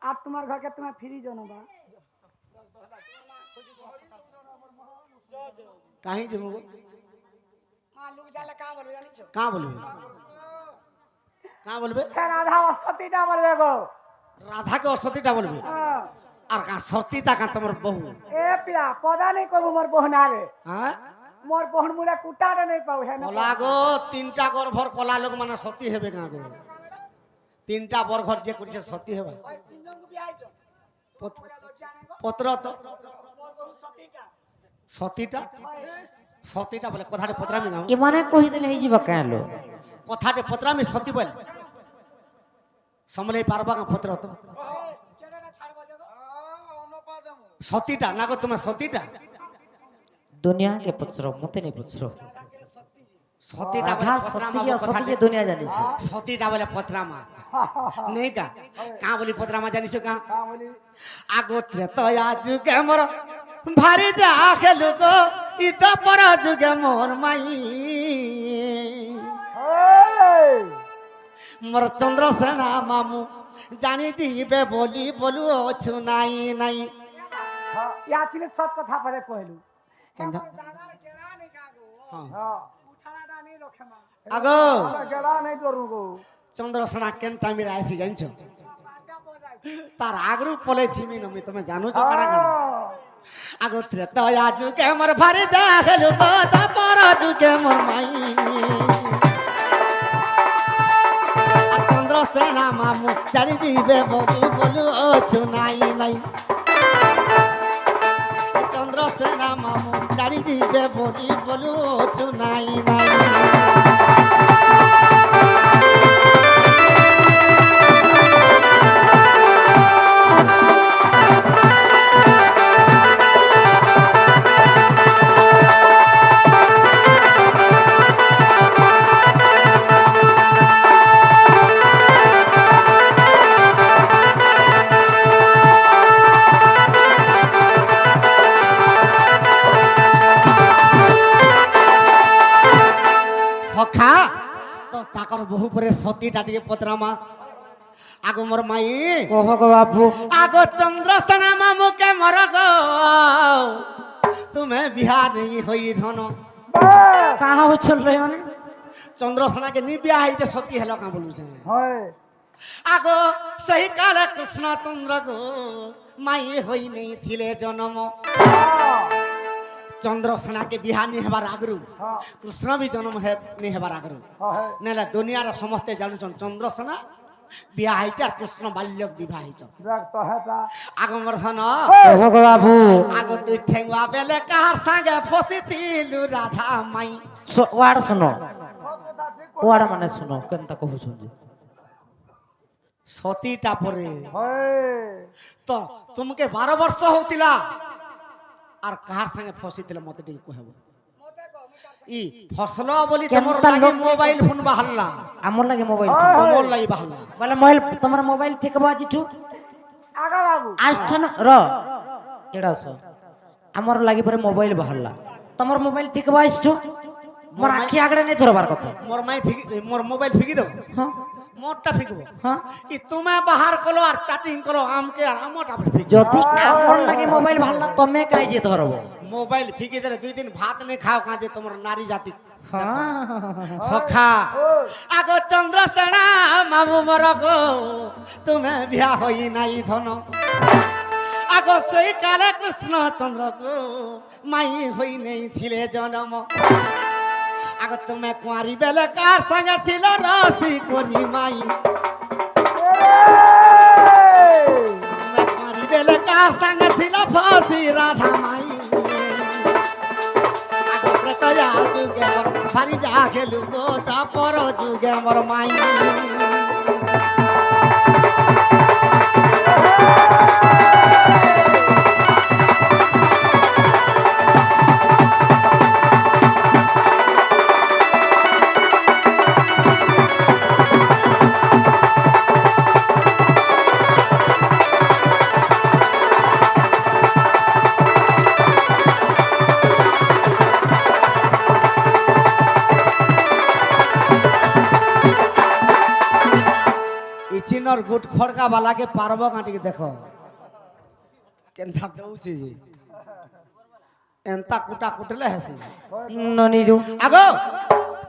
আর তোমার ঘরকে তুমি ফ্রি জানবা কাহি যে মুগো মা লোক জালে কা বলবে জানিছো কা বলবে কা বলবে রাধা অসতীটা বলবে গো রাধাকে অসতীটা বলবে আর কা সতীটা কা তোমার বহু এ পিয়া পদা নেই কবু মোর বহনা রে হ্যাঁ মোর বহন মুলে কুটারে নেই পাও হে না কলা গো তিনটা গর্ভর কলা লোক মানে সতী হেবে গা গো তিনটা বরঘর যে করিছে সতী হেবে ওই তিনজন কো বিয়া আইছো পত্র তো মোর বহু সতীটা সতীটা সতীটা বলে কথাটা পত্রামি গাও এমানে কহিদেলে হই ଯିବ কালো কথাটা পত্রামি সতী বলে সমলে পারবা গা পত্র তো কেডা না ছাড়বা জগো অনুপাদম সতীটা না গো তোমার সতীটা দুনিয়া কে পুছरो মতে নেই পুছरो সতীটা বলে রাধা পত্রামা সতী কথাটা সতী দুনিয়া জানিছে সতীটা বলে পত্রামা নেই কা কা বলি পত্রামা জানিছো কা কা বলি আগত্রে তো যুগে মোর ভারি যা খেলু গো ইত পর যুগে মোর মাই মোর চন্দ্রসেনা মামু জানি দিবে বলি বলু অছু নাই নাই ইয়া ছিল সব কথা পরে কইলু কেন দাদার কেডা নেই কা গো হ্যাঁ উঠানাটা নেই রক্ষে মা আগো কেডা নেই করু গো চন্দ্রসেনা কেন টাইমে আইছি জানছো তার আগরু পলে থিমি নমি তুমি জানো তো কারা কারা আগত্রে তো যুগে মোর ভারি যা খেলু গো তা পর যুগে মোর মাই আর চন্দ্রসেনা মামু জানি দিবে বলি বলু অছু নাই নাই চন্দ্রসেনা মামু জানি দিবে বলি বলু অছু নাই নাই সখা তো তাকর বহু পরে সতীটা টিকে পত্রামা আগো মোর মাই কহ গো বাবু আগো চন্দ্রসেনা মামুকে মর গো তুমি বিহা নেই হই ধন কাহা হইছল রে মানে চন্দ্রসেনাকে নি বিয়া হইতে সতী হেল কা বলুছে হয় আগো সেই কালে কৃষ্ণ চন্দ্র গো মাই হই নেই থিলে জন্ম চন্দ্রসেনাকে বিহা নি হেবার আগরু হ্যাঁ কৃষ্ণ বি জন্ম নি হেবার আগরু হয় নেলে দুনিয়ার সমস্তে জানুছন চন্দ্রসেনা বিয়া হইছে আর কৃষ্ণ বাল্যক বিবাহ হইছন দেখ তো হেটা আগমর ধন কহ গো বাবু আগ তুই ঠেঙ্গুয়া বেলে কার সাঙ্গে ফসিতিলু রাধা মাই ওয়াড় শুনো ওয়াড় মানে শুনো কেনতা কহুছন যে সতীটা পরে হয় তো তুমকে 12 বর্ষ হউতিলা আর কার সাঙ্গে ফসিতিলা মতে টিকে কহব ই ফসল বলি তোমার কেনতা লাগি লোক- মোবাইল ফোন বাহাল্লা আমর লাগে মোবাইল তোমার লাগি বাহাল্লা বলে মোবাইল তোমার মোবাইল ফেকবো আজিঠু আগা বাবু আজঠন র এড়াস আমার লাগি পরে মোবাইল বাহারলা তোমার মোবাইল ফেকবো আজঠু মোর আখি আগড়ে নেই ধরবার কথা মোর মাই মোর মোবাইল ফিকি দেব হ্যাঁ মোরটা ফিকব হ্যাঁ ই তুমি বাহার করো আর চ্যাটিং করো আমকে আর আমটা ফিক যদি আমার লাগে মোবাইল ভাল্লা তুমি কাই যে ধরব মোবাইল ফিকি দিলে 2 দিন ভাত নেই খাও কাজে তোমার নারী জাতি হ্যাঁ সখা আগো চন্দ্রসেনা মামু মর গো তুমি বিয়া হই নাই ধন আগো সেই কালে কৃষ্ণ চন্দ্র গো মাই হই নেই থিলে জন্ম আগো তুমি কুয়ারি বেলে কার সঙ্গে থিল রসি করি মাই তুমি কুয়ারি বেলে কার সঙ্গে থিল ফসি রাধা মাই আগত্রে তো যুগে মোর ভারি যা খেলু গো তাপর যুগে মোর মাই কৃষ্ণর গুট খড়কা বালাকে পারব কাটিকে দেখো কেনতা দেউছি যে এন্তা কুটা কুটলে হেসি ননিরু আগো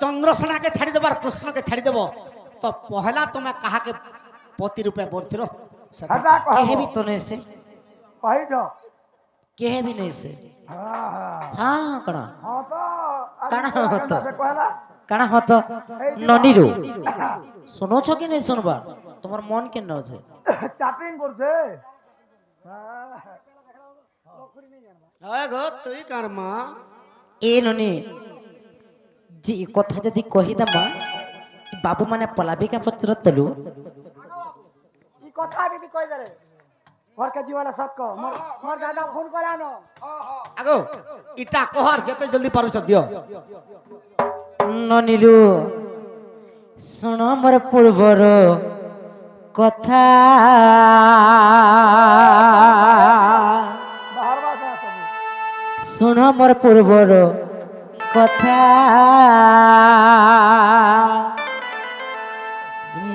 চন্দ্রসেনাকে ছাড়ি দেবার কৃষ্ণকে ছাড়ি দেব তো পহলা তুমি কাহাকে পতি রূপে বলছিল সেটা সেটা কেহে কহব বি তো নেছে কহিছ কেহে বি নেছে হ্যাঁ হ্যাঁ হ্যাঁ কଣ ହଁ ତ କାଣା ହତ? କହିଲା কাଣା হত ননিরু শুনোছ কি নেই শুনবা তোমার মন কেন আছে ଚାଟିଂ କରୁଛେ গো তুই কারমা এ ননি যে এ কথা যদি কহিদমা বাবু মানে পলাবিকা পত্র তলু ଇ କଥା ଯଦି କହିଦେଲେ ଘରକେ ଯିବାଲେ ସତ କହ ମୋର ଦାଦା ଫୋନ କଲାନ আগো ইটা কহার যেতে জলদি পারুছ দিও ননিরু শুণ মোর পূর্বর কথা ବାହାରବା ସେ ସବୁ শুণ মোর পূর্বর কথা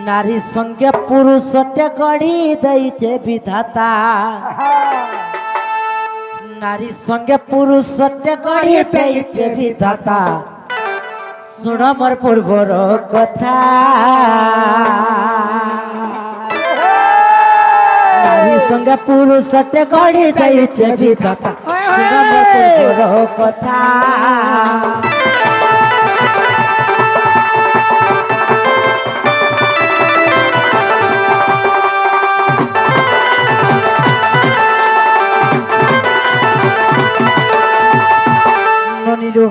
নারী সঙ্গে পুরুষটে গড়ি দেইছে বিধাতা নারী সঙ্গে পুরুষটে গড়ি দেইছে বিধাতা শুণ মোর পূর্বর কথা নারী সঙ্গে পুরুষটে গড়ি দেইছে বিধাতা শুণ মোর পূর্বর কথা ননিলু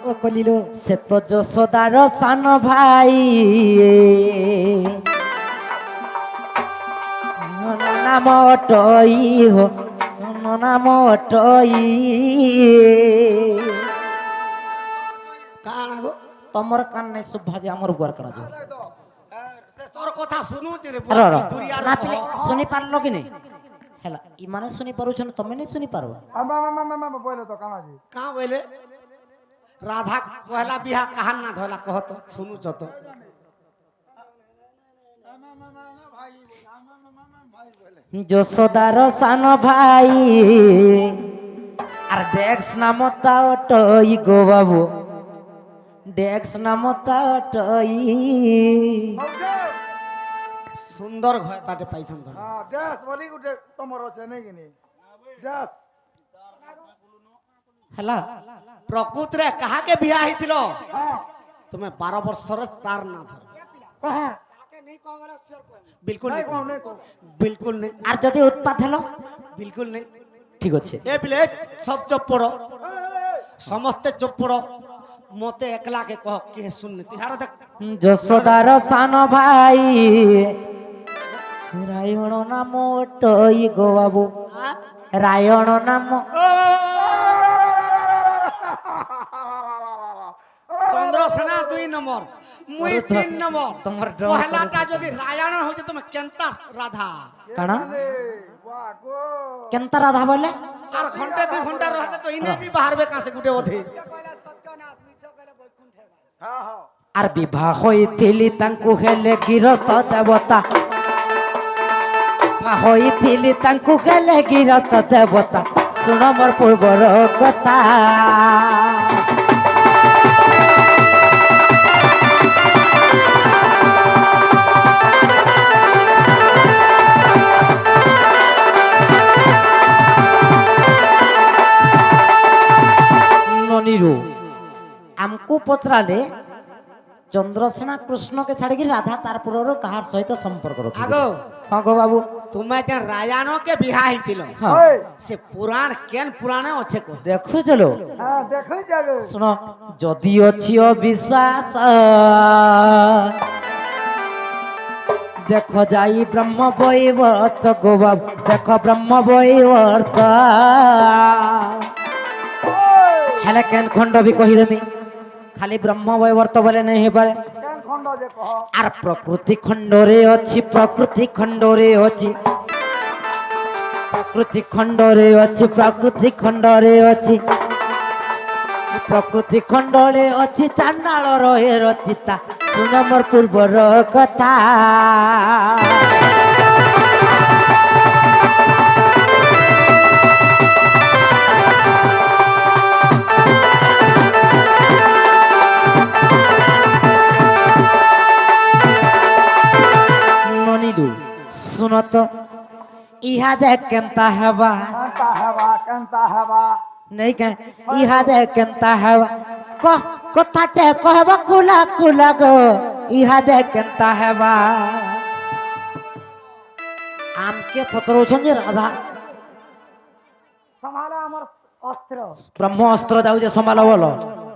ও কলিলু সে তো যশোদার সান ভাই নাম টই হো নাম টই কান আগো তমর কান নাই সুভাজি আমার গুয়ার কানা যো সে তোর কথা শুনুছি রে র র দুরিয়া না পিলে শুনি পারলো কি নে হেলা ইমানে শুনি পারুছন তমে নাই শুনি পারবা ବୋଇଲେ ତ କାଣା ଯେ কা বলে রাধা পহলা বিহা কাহার না ধলা কহত শুনুছ তো যশোদার সান ভাই আর ডেক্স নাম তাও টই গো বাবু ডেক্স নাম তাও টই সুন্দর ঘর তাতে পাইছন তো ହଁ ଡ୍ରେସ୍ ବୋଲି ଗୋଟେ ତମର ଅଛେ ନାଇଁ କି ନି ଡ୍ରେସ୍ হেলা প্রকৃতরে কাহাকে বিয়া হইছিল তুমি 12 বর্ষর তার না ধর କହ বিলকুল ନାଇଁ নেই କହ ନାଇଁ କହ বিলকুল নেই আর যদি উৎপাত হলো বিলকুল নেই ঠিক আছে এ বিলে সব চুপ পড়ো সমস্তে চুপ পড়ো মতে একলাকে কহ কে শুননি তিহার দেখ যশোদার সান ভাই রায়ণ নাম টই গো বাবু হ্যাঁ? রায়ণ নাম চন্দ্রসেনা 2 নম্বর মুই 3 নম্বর তোমার ড্র পহলাটা যদি রায়ণ হচ্ছে তুমি কেনতা রাধা কানা ବାହା ଗୋ কেনতা রাধা বলে আর ঘন্টা 2 ঘন্টা রহতে তো ইনে বি বাহারবে কাছে গুটে ওধে ହଁ ହଁ আর বিবাহ হইଥିଲି তাঙ্কু হেলে গিরস্ত দেবতা বিবাহ হইଥିଲି তাঙ্কু হেলে গিরস্ত দেবতা শুণ মোর পূর্বর কথা ননিরু আমকু পচরালে চন্দ্রসেনা কৃষ্ণকে ছাড়িকি রাধা তার পুরো কাহার সহিত সম্পর্ক রখি আগো হ্যাঁ গো বাবু তুমি যে রায়ণকে বিহা হইছিল হ্যাঁ ওই সে পুরাণ কেন পুরাণে আছে কো দেখুছিল হ্যাঁ দেখুছ আগে শুন যদি অছি অবিশ্বাস দেখ যাই ব্রহ্ম বৈবর্ত গো বাবু দেখ ব্রহ্ম বৈবর্ত হেলে কেন খণ্ড বি কহিদেমি খালি ব্রহ্ম বৈবর্ত বলে নেই হেপারে কেন খଣ୍ଡ ଯେ କହ আর প্রকৃতি খণ্ডরে অছি প্রকৃতি খণ্ডরে অছি প্রকৃতি খণ্ডরে অছি প্রকৃতি খণ্ডরে অছি প্রকৃতি খণ্ডরে অছি চান্ডাଳ রহে রচিতা শুন মোর পূର୍ବর কথা শুন তো ইহা দেখ কেনতা হেবা কেনতা হেবা নেই কে ইহা দেখ কেনতা হেবা কথাটা কহবা কুলা কুলা গো ইহা দেখ কেনতা হেবা আমকে পতরৌছন যে রাধা সমালা আমার অস্ত্র ব্রহ্ম অস্ত্র যাও যে সমালো বলো